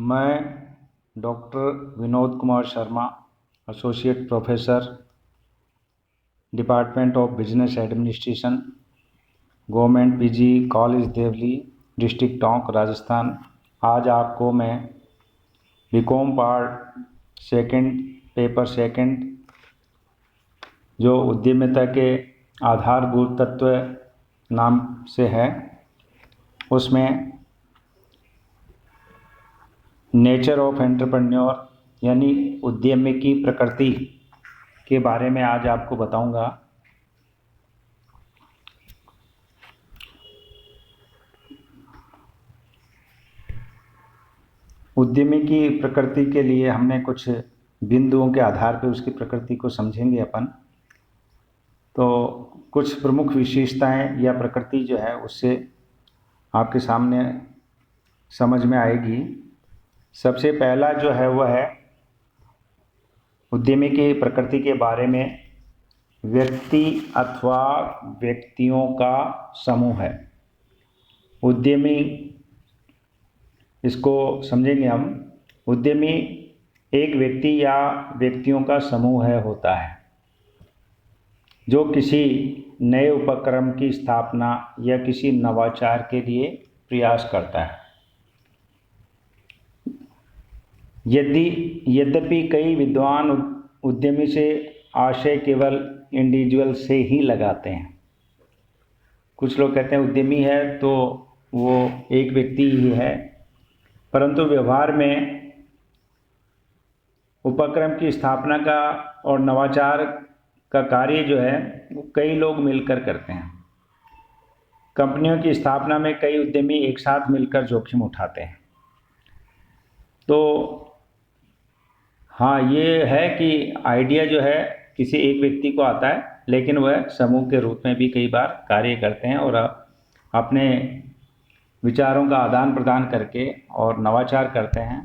मैं doctor Vinod Kumar Sharma, associate professor, department of business administration, government PG college Deoli, district Tonk, Rajasthan. आज आपको मैं B Com part second paper second जो उद्यमिता के आधारभूत तत्व नाम से है, उसमें नेचर ऑफ एंटरप्रेन्योर यानी उद्यमी की प्रकृति के बारे में आज आपको बताऊंगा। उद्यमी की प्रकृति के लिए हमने कुछ बिंदुओं के आधार पर उसकी प्रकृति को समझेंगे अपन। तो कुछ प्रमुख विशेषताएं या प्रकृति जो है उससे आपके सामने समझ में आएगी। सबसे पहला जो है वह है उद्यमी की प्रकृति के बारे में व्यक्ति अथवा व्यक्तियों का समूह है। उद्यमी, इसको समझेंगे हम। उद्यमी एक व्यक्ति या व्यक्तियों का समूह होता है जो किसी नए उपक्रम की स्थापना या किसी नवाचार के लिए प्रयास करता है। यद्यपि कई विद्वान उद्यमी से आशय केवल इंडिविजुअल से ही लगाते हैं। कुछ लोग कहते हैं उद्यमी है तो वो एक व्यक्ति ही है, परंतु व्यवहार में उपक्रम की स्थापना का और नवाचार का कार्य जो है वो कई लोग मिलकर करते हैं। कंपनियों की स्थापना में कई उद्यमी एक साथ मिलकर जोखिम उठाते हैं। तो हाँ, ये है कि आइडिया जो है किसी एक व्यक्ति को आता है, लेकिन वह समूह के रूप में भी कई बार कार्य करते हैं और अपने विचारों का आदान प्रदान करके और नवाचार करते हैं।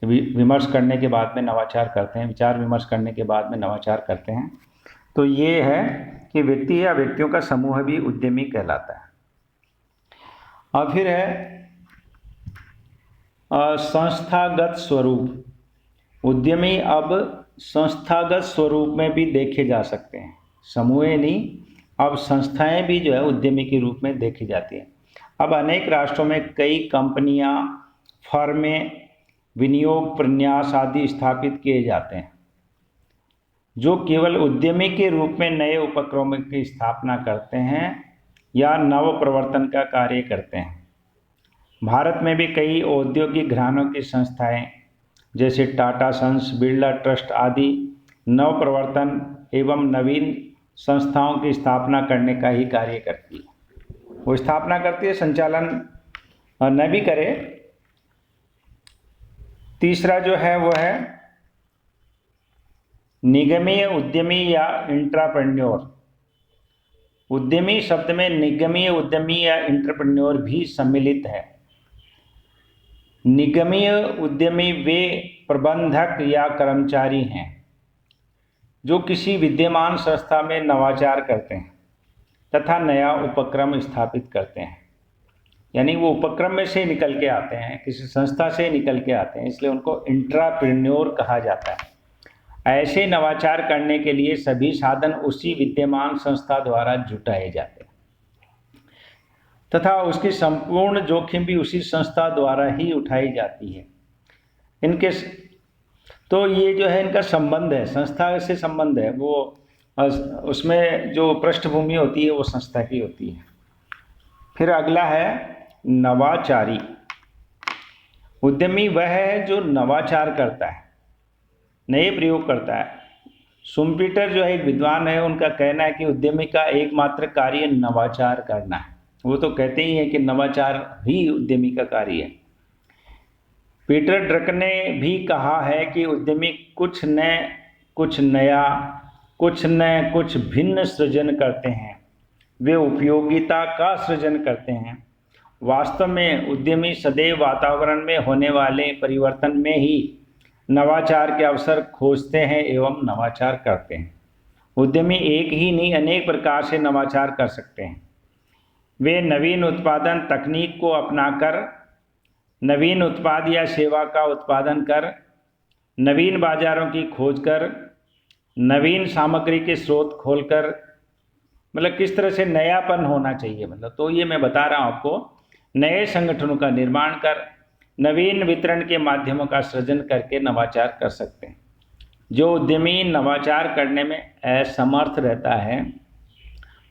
विमर्श करने के बाद में नवाचार करते हैं, विचार विमर्श करने के बाद में नवाचार करते हैं। तो ये है कि व्यक्ति या व्यक्तियों का समूह भी उद्यमी कहलाता है। और फिर है संस्थागत स्वरूप। उद्यमी अब संस्थागत स्वरूप में भी देखे जा सकते हैं। समूह नहीं, अब संस्थाएं भी जो है उद्यमी के रूप में देखी जाती हैं। अब अनेक राष्ट्रों में कई कंपनियां, फर्में, विनियोग प्रन्यास आदि स्थापित किए जाते हैं जो केवल उद्यमी के रूप में नए उपक्रमों की स्थापना करते हैं या नव प्रवर्तन का कार्य करते हैं। भारत में भी कई औद्योगिक घरानों की संस्थाएं जैसे टाटा सन्स, बिरला ट्रस्ट आदि नव प्रवर्तन एवं नवीन संस्थाओं की स्थापना करने का ही कार्य करती है। वो स्थापना करती है, संचालन न भी करे। तीसरा जो है वह है निगमीय उद्यमी या इंट्राप्रेन्योर। उद्यमी शब्द में निगमीय उद्यमी या इंट्राप्रेन्योर भी सम्मिलित है। निगमीय उद्यमी वे प्रबंधक या कर्मचारी हैं जो किसी विद्यमान संस्था में नवाचार करते हैं तथा नया उपक्रम स्थापित करते हैं। यानी वो उपक्रम में से निकल के आते हैं, किसी संस्था से निकल के आते हैं, इसलिए उनको इंट्राप्रेन्योर कहा जाता है। ऐसे नवाचार करने के लिए सभी साधन उसी विद्यमान संस्था द्वारा जुटाए जाते हैं तथा उसकी संपूर्ण जोखिम भी उसी संस्था द्वारा ही उठाई जाती है। इनके तो ये जो है इनका संबंध है, संस्था से संबंध है। वो उसमें जो पृष्ठभूमि होती है वो संस्था की होती है। फिर अगला है नवाचारी। उद्यमी वह है जो नवाचार करता है, नए प्रयोग करता है। शुम्पीटर जो है एक विद्वान है, उनका कहना है कि उद्यमी का एकमात्र कार्य नवाचार करना है। वो तो कहते ही हैं कि नवाचार ही उद्यमी का कार्य है। पीटर ड्रक ने भी कहा है कि उद्यमी कुछ नया, कुछ भिन्न सृजन करते हैं। वे उपयोगिता का सृजन करते हैं। वास्तव में उद्यमी सदैव वातावरण में होने वाले परिवर्तन में ही नवाचार के अवसर खोजते हैं एवं नवाचार करते हैं। उद्यमी एक ही नहीं, अनेक प्रकार से नवाचार कर सकते हैं। वे नवीन उत्पादन तकनीक को अपनाकर नवीन उत्पाद या सेवा का उत्पादन कर, नवीन बाजारों की खोज कर, नवीन सामग्री के स्रोत खोलकर, मतलब किस तरह से नयापन होना चाहिए, मतलब तो ये मैं बता रहा हूँ आपको। नए संगठनों का निर्माण कर, नवीन वितरण के माध्यमों का सृजन करके नवाचार कर सकते हैं। जो उद्यमी नवाचार करने में असमर्थ रहता है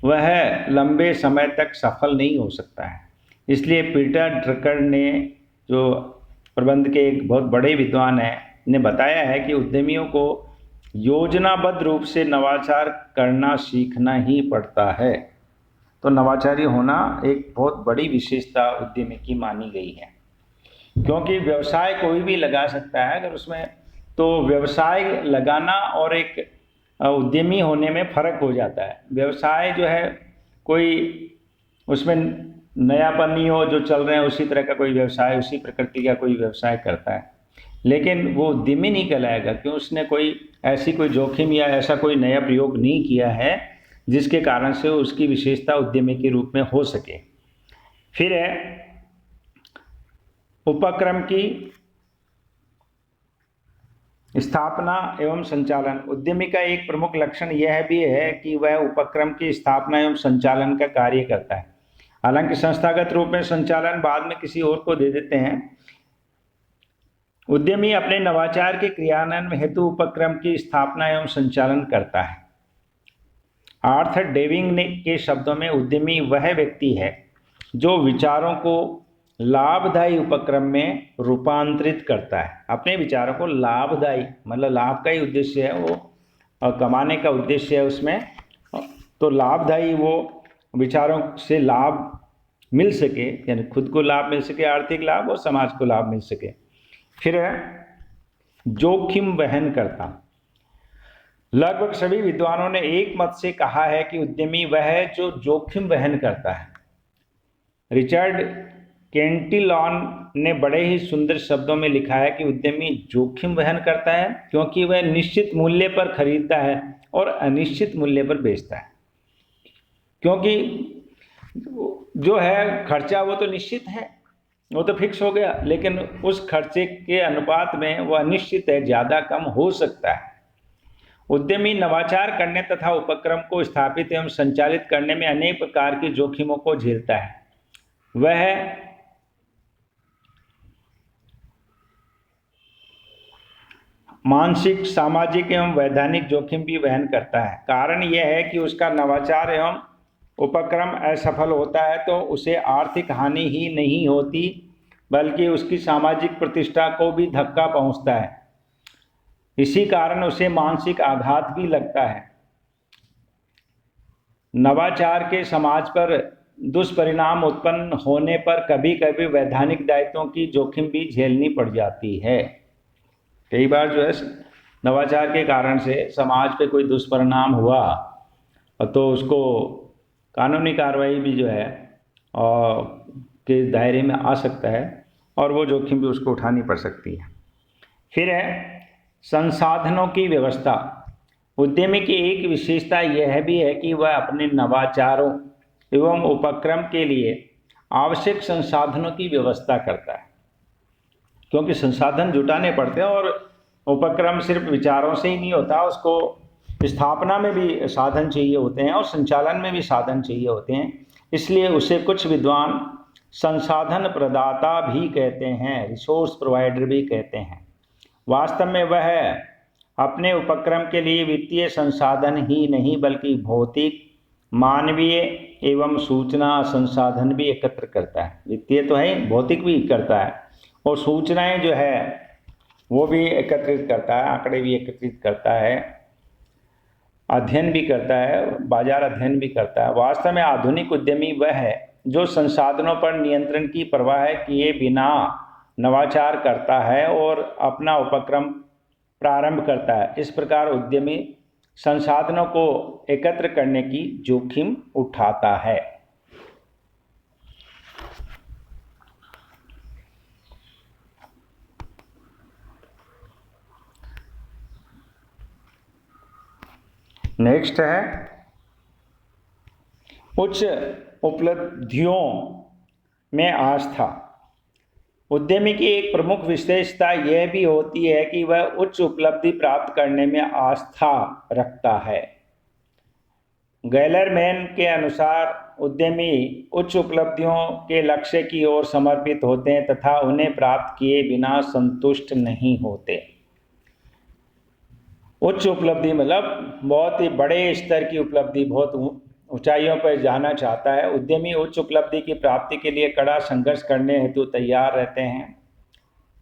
वह लंबे समय तक सफल नहीं हो सकता है। इसलिए पीटर ड्रकर ने, जो प्रबंध के एक बहुत बड़े विद्वान हैं, ने बताया है कि उद्यमियों को योजनाबद्ध रूप से नवाचार करना सीखना ही पड़ता है। तो नवाचारी होना एक बहुत बड़ी विशेषता उद्यमी की मानी गई है, क्योंकि व्यवसाय कोई भी लगा सकता है अगर उसमें, तो व्यवसाय लगाना और एक उद्यमी होने में फ़र्क हो जाता है। व्यवसाय जो है कोई उसमें नयापन नहीं हो, जो चल रहे हैं उसी तरह का कोई व्यवसाय, उसी प्रकृति का कोई व्यवसाय करता है, लेकिन वो उद्यमी नहीं कहलाएगा क्यों उसने कोई ऐसी कोई जोखिम या ऐसा कोई नया प्रयोग नहीं किया है जिसके कारण से उसकी विशेषता उद्यमी के रूप में हो सके। फिर है उपक्रम की स्थापना एवं संचालन। उद्यमी का एक प्रमुख लक्षण यह भी है कि वह उपक्रम की स्थापना एवं संचालन का कार्य करता है। हालांकि संस्थागत रूप में संचालन बाद में किसी और को दे देते हैं। उद्यमी अपने नवाचार के क्रियान्वयन हेतु उपक्रम की स्थापना एवं संचालन करता है। आर्थर डेविंग के शब्दों में उद्यमी वह व्यक्ति है जो विचारों को लाभदायी उपक्रम में रूपांतरित करता है। अपने विचारों को लाभदायी, मतलब लाभ का ही उद्देश्य है, वो कमाने का उद्देश्य है उसमें, तो लाभदायी वो विचारों से लाभ मिल सके, यानी खुद को लाभ मिल सके, आर्थिक लाभ, और समाज को लाभ मिल सके। फिर है जोखिम वहन करता। लगभग सभी विद्वानों ने एक मत से कहा है कि उद्यमी वह है जो जोखिम वहन करता है। रिचर्ड केंटिलॉन ने बड़े ही सुंदर शब्दों में लिखा है कि उद्यमी जोखिम वहन करता है क्योंकि वह निश्चित मूल्य पर खरीदता है और अनिश्चित मूल्य पर बेचता है। क्योंकि जो है खर्चा वो तो निश्चित है, वो तो फिक्स हो गया, लेकिन उस खर्चे के अनुपात में वो अनिश्चित है, ज़्यादा कम हो सकता है। उद्यमी नवाचार करने तथा उपक्रम को स्थापित एवं संचालित करने में अनेक प्रकार के जोखिमों को झेलता है। वह मानसिक, सामाजिक एवं वैधानिक जोखिम भी वहन करता है। कारण यह है कि उसका नवाचार एवं उपक्रम असफल होता है तो उसे आर्थिक हानि ही नहीं होती बल्कि उसकी सामाजिक प्रतिष्ठा को भी धक्का पहुंचता है। इसी कारण उसे मानसिक आघात भी लगता है। नवाचार के समाज पर दुष्परिणाम उत्पन्न होने पर कभी कभी वैधानिक दायित्वों की जोखिम भी झेलनी पड़ जाती है। कई बार जो है नवाचार के कारण से समाज पे कोई दुष्परिणाम हुआ तो उसको कानूनी कार्रवाई भी जो है के दायरे में आ सकता है और वो जोखिम भी उसको उठानी पड़ सकती है। फिर है संसाधनों की व्यवस्था। उद्यमी की एक विशेषता यह भी है कि वह अपने नवाचारों एवं उपक्रम के लिए आवश्यक संसाधनों की व्यवस्था करता है, क्योंकि संसाधन जुटाने पड़ते हैं और उपक्रम सिर्फ विचारों से ही नहीं होता, उसको स्थापना में भी साधन चाहिए होते हैं और संचालन में भी साधन चाहिए होते हैं। इसलिए उसे कुछ विद्वान संसाधन प्रदाता भी कहते हैं, रिसोर्स प्रोवाइडर भी कहते हैं। वास्तव में वह अपने उपक्रम के लिए वित्तीय संसाधन ही नहीं बल्कि भौतिक, मानवीय एवं सूचना संसाधन भी एकत्र करता है। वित्तीय तो है, भौतिक भी करता है और सूचनाएं जो है वो भी एकत्रित करता है, आंकड़े भी एकत्रित करता है, अध्ययन भी करता है, बाजार अध्ययन भी करता है। वास्तव में आधुनिक उद्यमी वह है जो संसाधनों पर नियंत्रण की परवाह किए बिना नवाचार करता है और अपना उपक्रम प्रारंभ करता है। इस प्रकार उद्यमी संसाधनों को एकत्र करने की जोखिम उठाता है। नेक्स्ट है उच्च उपलब्धियों में आस्था। उद्यमी की एक प्रमुख विशेषता यह भी होती है कि वह उच्च उपलब्धि प्राप्त करने में आस्था रखता है। गैलरमैन के अनुसार उद्यमी उच्च उपलब्धियों के लक्ष्य की ओर समर्पित होते हैं तथा उन्हें प्राप्त किए बिना संतुष्ट नहीं होते। उच्च उपलब्धि मतलब बहुत ही बड़े स्तर की उपलब्धि, बहुत ऊंचाइयों पर जाना चाहता है। उद्यमी उच्च उपलब्धि की प्राप्ति के लिए कड़ा संघर्ष करने हेतु तैयार रहते हैं।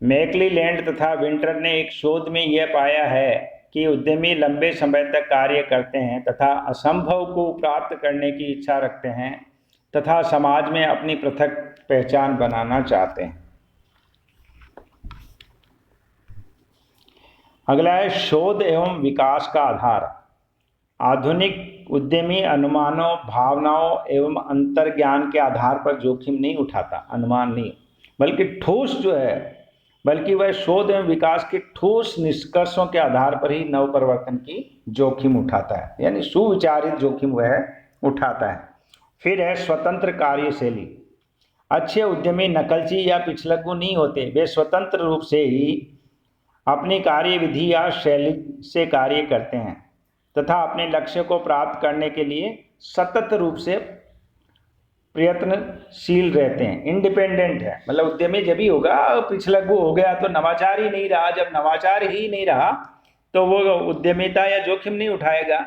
मैकलीलैंड तथा विंटर ने एक शोध में यह पाया है कि उद्यमी लंबे समय तक कार्य करते हैं तथा असंभव को प्राप्त करने की इच्छा रखते हैं तथा समाज में अपनी पृथक पहचान बनाना चाहते हैं। अगला है शोध एवं विकास का आधार। आधुनिक उद्यमी अनुमानों, भावनाओं एवं अंतर्ज्ञान के आधार पर जोखिम नहीं उठाता, अनुमान नहीं, बल्कि ठोस जो है, बल्कि वह शोध एवं विकास के ठोस निष्कर्षों के आधार पर ही नव परिवर्तन की जोखिम उठाता है, यानी सुविचारित जोखिम वह उठाता है। फिर है स्वतंत्र कार्यशैली। अच्छे उद्यमी नकलची या पिछलग्गू नहीं होते, वे स्वतंत्र रूप से ही अपनी कार्यविधि या शैली से कार्य करते हैं तथा अपने लक्ष्य को प्राप्त करने के लिए सतत रूप से प्रयत्नशील रहते हैं। इंडिपेंडेंट है, मतलब उद्यमी जब ही होगा, पिछलग्गू हो गया तो नवाचार ही नहीं रहा, जब नवाचार ही नहीं रहा तो वो उद्यमिता या जोखिम नहीं उठाएगा।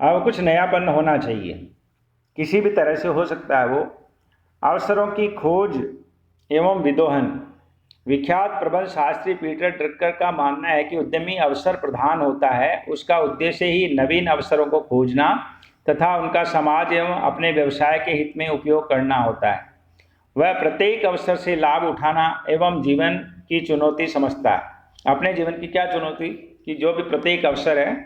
अब कुछ नयापन होना चाहिए, किसी भी तरह से हो सकता है वो। अवसरों की खोज एवं विदोहन। विख्यात प्रबंध शास्त्री पीटर ड्रकर का मानना है कि उद्यमी अवसर प्रधान होता है, उसका उद्देश्य ही नवीन अवसरों को खोजना तथा उनका समाज एवं अपने व्यवसाय के हित में उपयोग करना होता है। वह प्रत्येक अवसर से लाभ उठाना एवं जीवन की चुनौती समझता है। अपने जीवन की क्या चुनौती, कि जो भी प्रत्येक अवसर है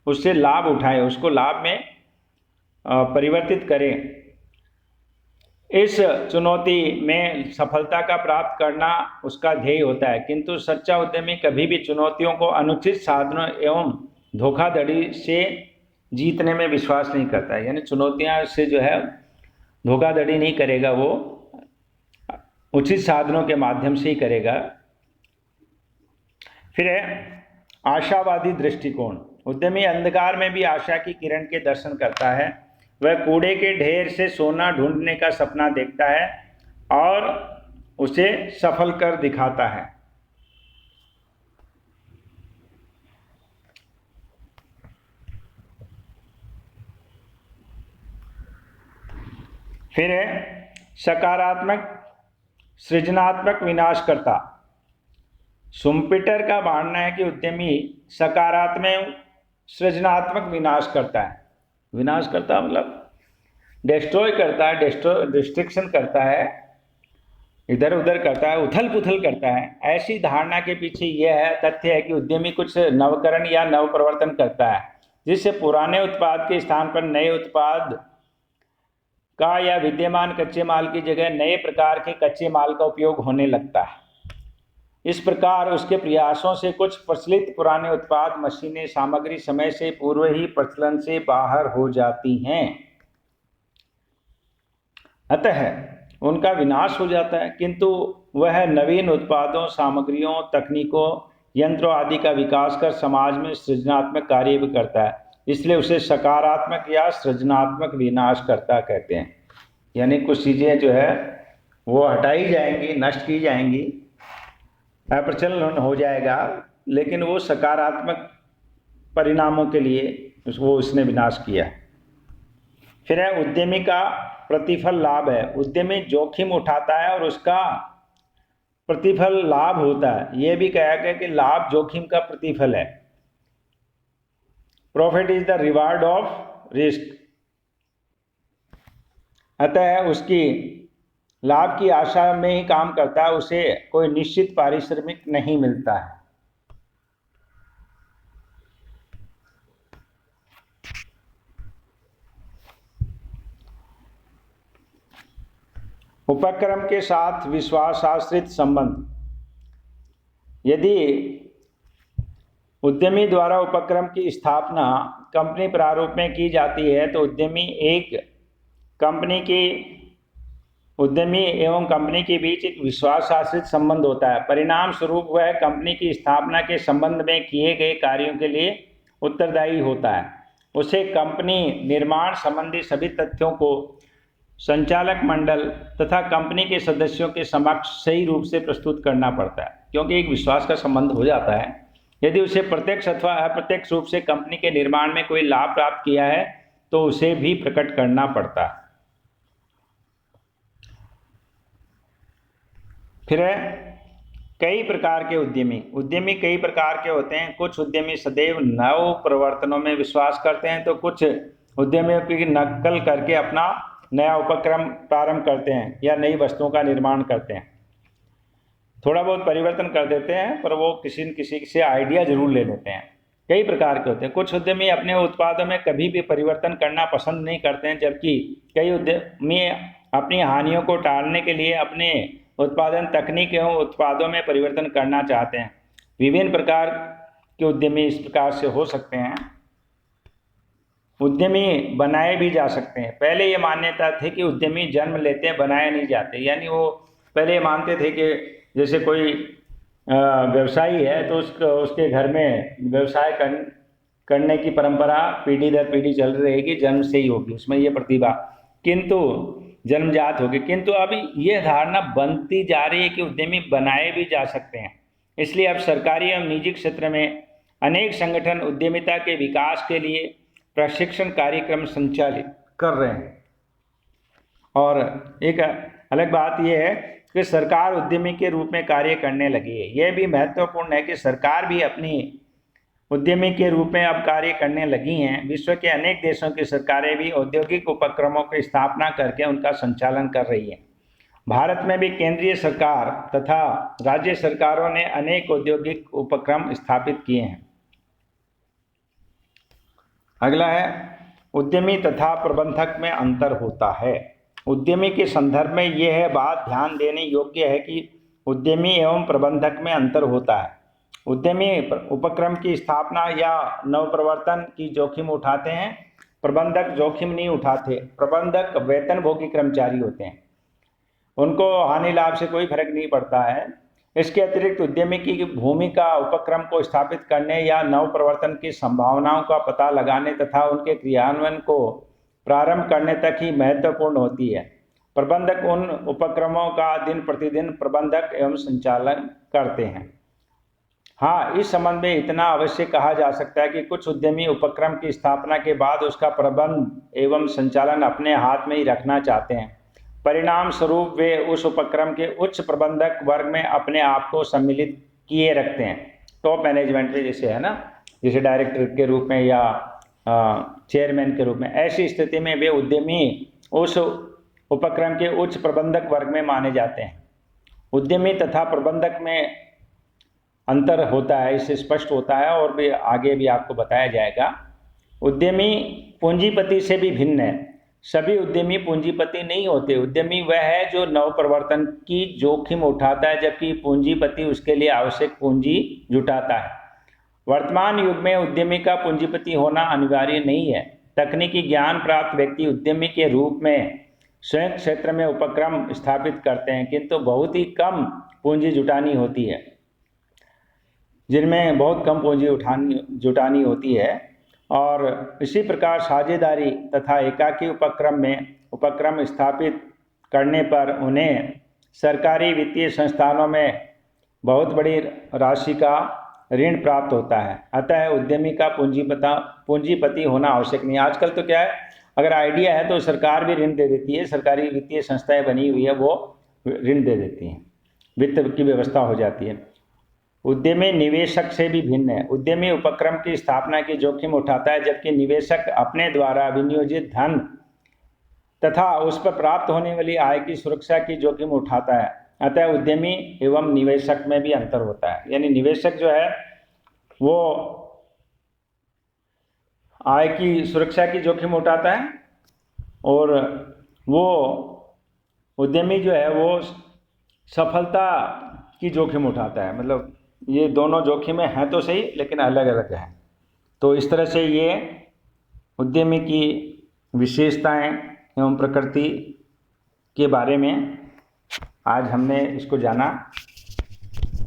उससे लाभ उठाए, उसको लाभ में परिवर्तित करें। इस चुनौती में सफलता का प्राप्त करना उसका ध्येय होता है, किंतु सच्चा उद्यमी कभी भी चुनौतियों को अनुचित साधनों एवं धोखाधड़ी से जीतने में विश्वास नहीं करता है, यानी चुनौतियां से जो है धोखाधड़ी नहीं करेगा, वो उचित साधनों के माध्यम से ही करेगा। फिर है आशावादी दृष्टिकोण। उद्यमी अंधकार में भी आशा की किरण के दर्शन करता है। वह कूड़े के ढेर से सोना ढूंढने का सपना देखता है और उसे सफल कर दिखाता है। फिर है सकारात्मक सृजनात्मक विनाशकर्ता। शुम्पीटर का मानना है कि उद्यमी सकारात्मक सृजनात्मक विनाश करता है। विनाश करता मतलब डिस्ट्रॉय करता है, डिस्ट्रक्शन करता है, इधर उधर करता है, उथल पुथल करता है। ऐसी धारणा के पीछे यह है तथ्य है कि उद्यमी कुछ नवकरण या नव परिवर्तन करता है जिससे पुराने उत्पाद के स्थान पर नए उत्पाद का या विद्यमान कच्चे माल की जगह नए प्रकार के कच्चे माल का उपयोग होने लगता है। इस प्रकार उसके प्रयासों से कुछ प्रचलित पुराने उत्पाद, मशीनें, सामग्री समय से पूर्व ही प्रचलन से बाहर हो जाती हैं, अतः उनका विनाश हो जाता है, किंतु वह नवीन उत्पादों, सामग्रियों, तकनीकों, यंत्रों आदि का विकास कर समाज में सृजनात्मक कार्य भी करता है। इसलिए उसे सकारात्मक या सृजनात्मक विनाशकर्ता कहते हैं। यानी कुछ चीज़ें जो है वो हटाई जाएंगी, नष्ट की जाएंगी, अप्रचलन हो जाएगा, लेकिन वो सकारात्मक परिणामों के लिए वो इसने विनाश किया। फिर है उद्यमी का प्रतिफल लाभ है। उद्यमी जोखिम उठाता है और उसका प्रतिफल लाभ होता है। यह भी कहा गया कि लाभ जोखिम का प्रतिफल है। Profit is the reward of risk. अतः उसकी लाभ की आशा में ही काम करता है, उसे कोई निश्चित पारिश्रमिक नहीं मिलता है। उपक्रम के साथ विश्वासाश्रित संबंध। यदि उद्यमी द्वारा उपक्रम की स्थापना कंपनी प्रारूप में की जाती है तो उद्यमी एक कंपनी की उद्यमी एवं कंपनी के बीच एक विश्वास आश्रित संबंध होता है। परिणाम स्वरूप वह कंपनी की स्थापना के संबंध में किए गए कार्यों के लिए उत्तरदायी होता है। उसे कंपनी निर्माण संबंधी सभी तथ्यों को संचालक मंडल तथा कंपनी के सदस्यों के समक्ष सही रूप से प्रस्तुत करना पड़ता है, क्योंकि एक विश्वास का संबंध हो जाता है। यदि उसे प्रत्यक्ष अथवा अप्रत्यक्ष रूप से कंपनी के निर्माण में कोई लाभ प्राप्त किया है तो उसे भी प्रकट करना पड़ता है। फिर है कई प्रकार के उद्यमी कई प्रकार के होते हैं। कुछ उद्यमी सदैव नव प्रवर्तनों में विश्वास करते हैं, तो कुछ उद्यमियों की नकल करके अपना नया उपक्रम प्रारंभ करते हैं या नई वस्तुओं का निर्माण करते हैं। थोड़ा बहुत परिवर्तन कर देते हैं, पर वो किसी न किसी से आइडिया जरूर ले लेते हैं। कई प्रकार के होते हैं। कुछ उद्यमी अपने उत्पादों में कभी भी परिवर्तन करना पसंद नहीं करते हैं, जबकि कई उद्यमी अपनी हानियों को टालने के लिए अपने उत्पादन तकनीक एवं उत्पादों में परिवर्तन करना चाहते हैं। विभिन्न प्रकार के उद्यमी इस प्रकार से हो सकते हैं। उद्यमी बनाए भी जा सकते हैं। पहले ये मान्यता थी कि उद्यमी जन्म लेते हैं, बनाए नहीं जाते। यानी वो पहले मानते थे कि जैसे कोई व्यवसायी है तो उसके घर में व्यवसाय करने की परंपरा पीढ़ी दर पीढ़ी चल रहेगी, जन्म से ही होगी, उसमें ये प्रतिभा किंतु जन्मजात होगी। किंतु अभी ये धारणा बनती जा रही है कि उद्यमी बनाए भी जा सकते हैं। इसलिए अब सरकारी एवं निजी क्षेत्र में अनेक संगठन उद्यमिता के विकास के लिए प्रशिक्षण कार्यक्रम संचालित कर रहे हैं। और एक अलग बात यह है कि सरकार उद्यमी के रूप में कार्य करने लगी है। यह भी महत्वपूर्ण है कि सरकार भी अपनी उद्यमी के रूप में अब कार्य करने लगी हैं। विश्व के अनेक देशों की सरकारें भी औद्योगिक उपक्रमों की स्थापना करके उनका संचालन कर रही हैं। भारत में भी केंद्रीय सरकार तथा राज्य सरकारों ने अनेक औद्योगिक उपक्रम स्थापित किए हैं। अगला है उद्यमी तथा प्रबंधक में अंतर होता है। उद्यमी के संदर्भ में यह बात ध्यान देने योग्य है कि उद्यमी एवं प्रबंधक में अंतर होता है। उद्यमी उपक्रम की स्थापना या नवप्रवर्तन की जोखिम उठाते हैं, प्रबंधक जोखिम नहीं उठाते। प्रबंधक वेतनभोगी कर्मचारी होते हैं, उनको हानि लाभ से कोई फर्क नहीं पड़ता है। इसके अतिरिक्त उद्यमी की भूमिका उपक्रम को स्थापित करने या नवप्रवर्तन की संभावनाओं का पता लगाने तथा उनके क्रियान्वयन को प्रारंभ करने तक ही महत्वपूर्ण होती है। प्रबंधक उन उपक्रमों का दिन प्रतिदिन प्रबंधक एवं संचालन करते हैं। हाँ, इस संबंध में इतना अवश्य कहा जा सकता है कि कुछ उद्यमी उपक्रम की स्थापना के बाद उसका प्रबंध एवं संचालन अपने हाथ में ही रखना चाहते हैं। परिणाम स्वरूप वे उस उपक्रम के उच्च प्रबंधक वर्ग में अपने आप को सम्मिलित किए रखते हैं। टॉप मैनेजमेंट में जैसे है ना, जैसे डायरेक्टर के रूप में या चेयरमैन के रूप में। ऐसी स्थिति में वे उद्यमी उस उपक्रम के उच्च प्रबंधक वर्ग में माने जाते हैं। उद्यमी तथा प्रबंधक में अंतर होता है, इससे स्पष्ट होता है और भी आगे भी आपको बताया जाएगा। उद्यमी पूंजीपति से भी भिन्न है। सभी उद्यमी पूंजीपति नहीं होते। उद्यमी वह है जो नवप्रवर्तन की जोखिम उठाता है, जबकि पूंजीपति उसके लिए आवश्यक पूंजी जुटाता है। वर्तमान युग में उद्यमी का पूंजीपति होना अनिवार्य नहीं है। तकनीकी ज्ञान प्राप्त व्यक्ति उद्यमी के रूप में स्वयं क्षेत्र में उपक्रम स्थापित करते हैं, किंतु बहुत ही कम पूंजी जुटानी होती है, जिनमें बहुत कम पूंजी जुटानी होती है। और इसी प्रकार साझेदारी तथा एकाकी उपक्रम स्थापित करने पर उन्हें सरकारी वित्तीय संस्थानों में बहुत बड़ी राशि का ऋण प्राप्त होता है। अतः उद्यमी का पूंजीपति होना आवश्यक नहीं। आजकल तो क्या है, अगर आइडिया है तो सरकार भी ऋण दे देती है। सरकारी वित्तीय संस्थाएं बनी हुई है, वो ऋण दे देती हैं, वित्त की व्यवस्था हो जाती है। उद्यमी निवेशक से भी भिन्न है। उद्यमी उपक्रम की स्थापना की जोखिम उठाता है, जबकि निवेशक अपने द्वारा विनियोजित धन तथा उस पर प्राप्त होने वाली आय की सुरक्षा की जोखिम उठाता है। अतः उद्यमी एवं निवेशक में भी अंतर होता है। यानी निवेशक जो है वो आय की सुरक्षा की जोखिम उठाता है और वो उद्यमी जो है वो सफलता की जोखिम उठाता है। मतलब ये दोनों जोखिमें हैं तो सही, लेकिन अलग अलग हैं। तो इस तरह से ये उद्यमी की विशेषताएं एवं प्रकृति के बारे में आज हमने इसको जाना।